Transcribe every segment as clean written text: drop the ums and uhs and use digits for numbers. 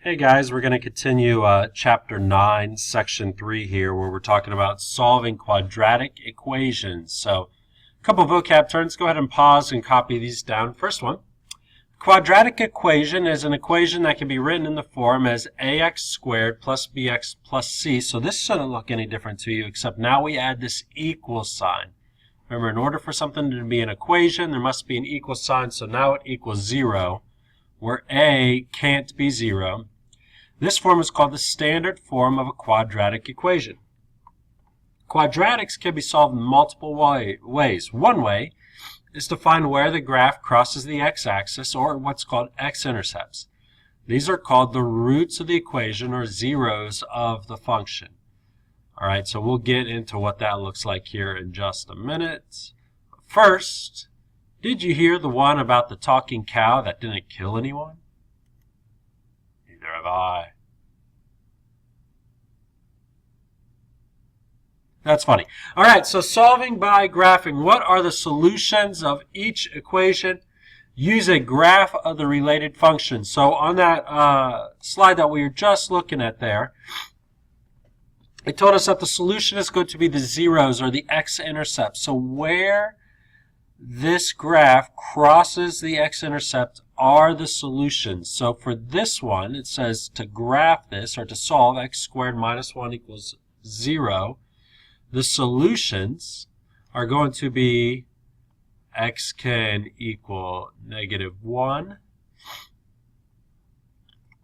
Hey guys, we're going to continue Chapter 9, Section 3 here, where we're talking about solving quadratic equations. So, a couple vocab terms. Go ahead and pause and copy these down. First one, quadratic equation is an equation that can be written in the form as ax squared plus bx plus c. So this shouldn't look any different to you, except now we add this equal sign. Remember, in order for something to be an equation, there must be an equal sign, so now it equals 0, where a can't be 0. This form is called the standard form of a quadratic equation. Quadratics can be solved in multiple ways. One way is to find where the graph crosses the x-axis, or what's called x-intercepts. These are called the roots of the equation, or zeros of the function. All right, so we'll get into what that looks like here in just a minute. First, did you hear the one about the talking cow that didn't kill anyone? Neither have I. That's funny. All right, so solving by graphing. What are the solutions of each equation? Use a graph of the related functions. So on that slide that we were just looking at there, it told us that the solution is going to be the zeros, or the x-intercepts. So where this graph crosses the x-intercept are the solutions. So for this one, it says to graph this, or to solve x squared minus 1 equals 0. The solutions are going to be x can equal -1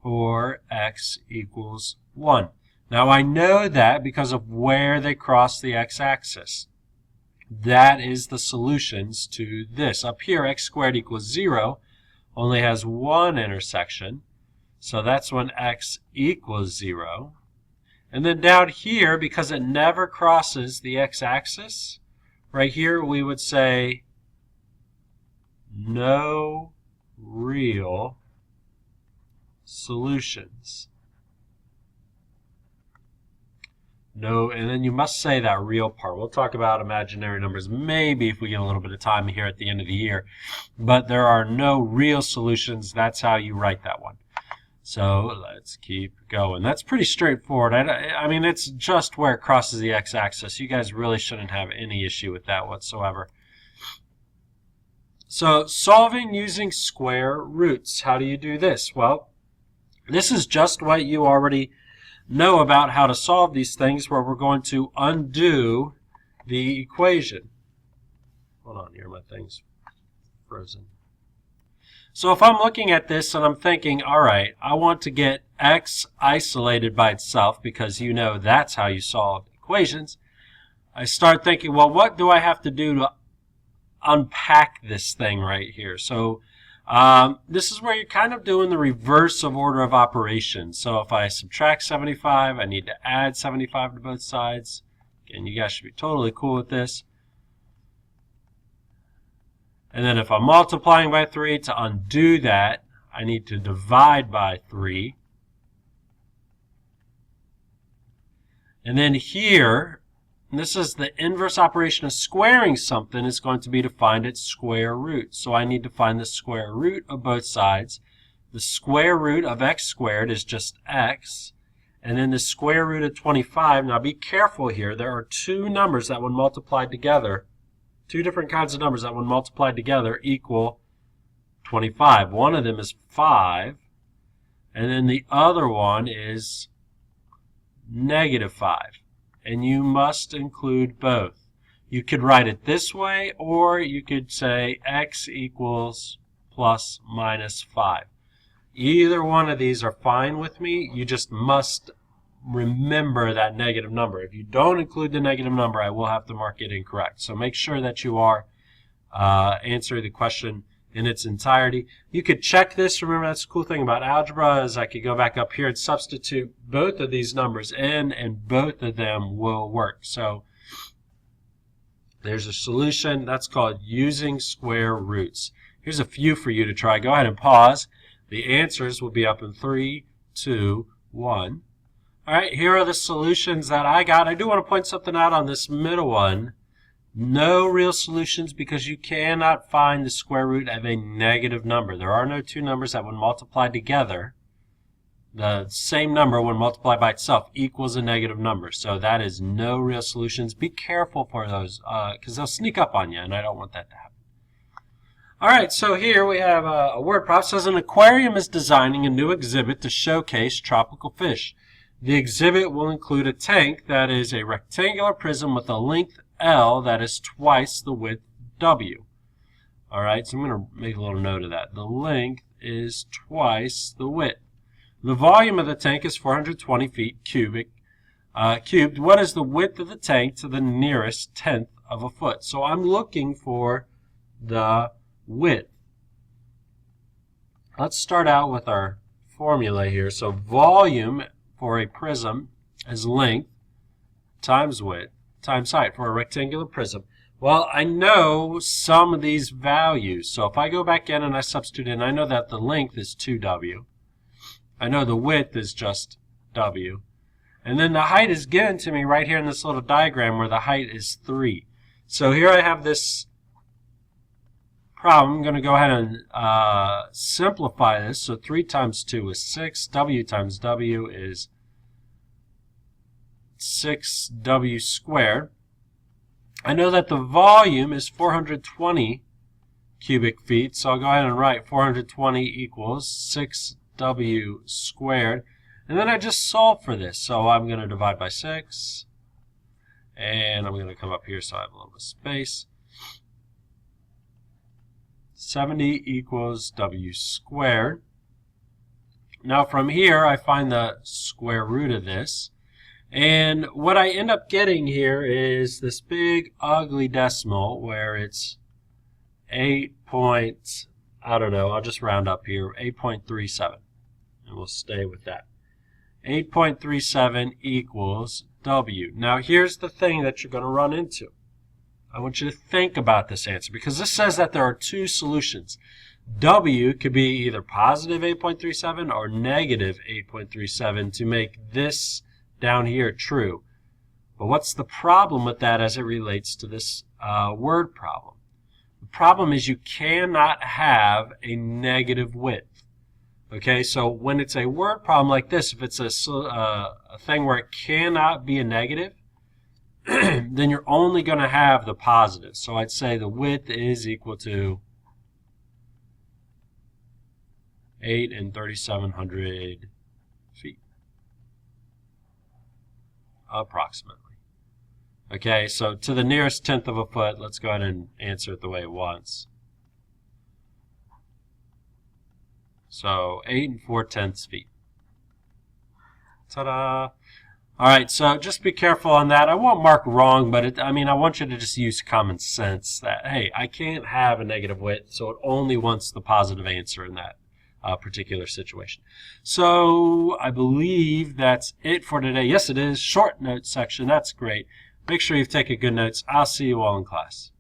or x equals 1. Now I know that because of where they cross the x-axis. That is the solutions to this. Up here, x squared equals 0 only has one intersection. So that's when x equals 0. And then down here, because it never crosses the x-axis, right here we would say no real solutions. No, and then you must say that real part. We'll talk about imaginary numbers maybe if we get a little bit of time here at the end of the year. But there are no real solutions. That's how you write that one. So let's keep going. That's pretty straightforward. I mean, it's just where it crosses the x-axis. You guys really shouldn't have any issue with that whatsoever. So solving using square roots. How do you do this? Well, this is just what you already know about how to solve these things, where we're going to undo the equation. Hold on here, my thing's frozen. So if I'm looking at this and I'm thinking, all right, I want to get x isolated by itself, because you know that's how you solve equations, I start thinking, well, what do I have to do to unpack this thing right here? So this is where you're kind of doing the reverse of order of operations. So if I subtract 75, I need to add 75 to both sides. Again, you guys should be totally cool with this. And then if I'm multiplying by 3, to undo that, I need to divide by 3. And then here, and this is the inverse operation of squaring something, is going to be to find its square root. So I need to find the square root of both sides. The square root of x squared is just x. And then the square root of 25, now be careful here, there are two numbers that when multiplied together, two different kinds of numbers that when multiplied together equal 25. One of them is 5, and then the other one is -5. And you must include both. You could write it this way, or you could say x equals plus minus 5. Either one of these are fine with me. You just must remember that negative number. If you don't include the negative number, I will have to mark it incorrect. So make sure that you are answering the question in its entirety. You could check this. Remember, that's the cool thing about algebra is I could go back up here and substitute both of these numbers in, and both of them will work. So there's a solution. That's called using square roots. Here's a few for you to try. Go ahead and pause. The answers will be up in 3, 2, 1. All right, here are the solutions that I got. I do want to point something out on this middle one. No real solutions, because you cannot find the square root of a negative number. There are no two numbers that when multiplied together the same number when multiplied by itself equals a negative number. So that is no real solutions. Be careful for those because they'll sneak up on you, and I don't want that to happen. All right, so here we have a word prop. It says an aquarium is designing a new exhibit to showcase tropical fish. The exhibit will include a tank that is a rectangular prism with a length L that is twice the width W. All right, so I'm going to make a little note of that. The length is twice the width. The volume of the tank is 420 feet cubed. What is the width of the tank to the nearest tenth of a foot? So I'm looking for the width. Let's start out with our formula here. So volume for a prism is length times width times height for a rectangular prism. Well, I know some of these values. So if I go back in and I substitute in, I know that the length is 2W. I know the width is just W. And then the height is given to me right here in this little diagram where the height is 3. So here I have this problem. I'm going to go ahead and simplify this. So 3 times 2 is 6. W times W is 6W squared. I know that the volume is 420 cubic feet. So I'll go ahead and write 420 equals 6W squared. And then I just solve for this. So I'm going to divide by 6. And I'm going to come up here so I have a little bit of space. 70 equals W squared. Now from here I find the square root of this. And what I end up getting here is this big ugly decimal where it's 8 point, I don't know, I'll just round up here, 8.37. And we'll stay with that. 8.37 equals W. Now here's the thing that you're going to run into. I want you to think about this answer because this says that there are two solutions. W could be either positive 8.37 or negative 8.37 to make this down here true. But what's the problem with that as it relates to this word problem? The problem is you cannot have a negative width. Okay, so when it's a word problem like this, if it's a thing where it cannot be a negative, then you're only going to have the positive. So I'd say the width is equal to 8 and 3,700 feet, approximately. Okay, so to the nearest tenth of a foot, let's go ahead and answer it the way it wants. So 8 and 4/10 feet. Ta-da! All right, so just be careful on that. I won't mark wrong, but I want you to just use common sense that, hey, I can't have a negative width, so it only wants the positive answer in that particular situation. So I believe that's it for today. Yes, it is. Short notes section. That's great. Make sure you've taken good notes. I'll see you all in class.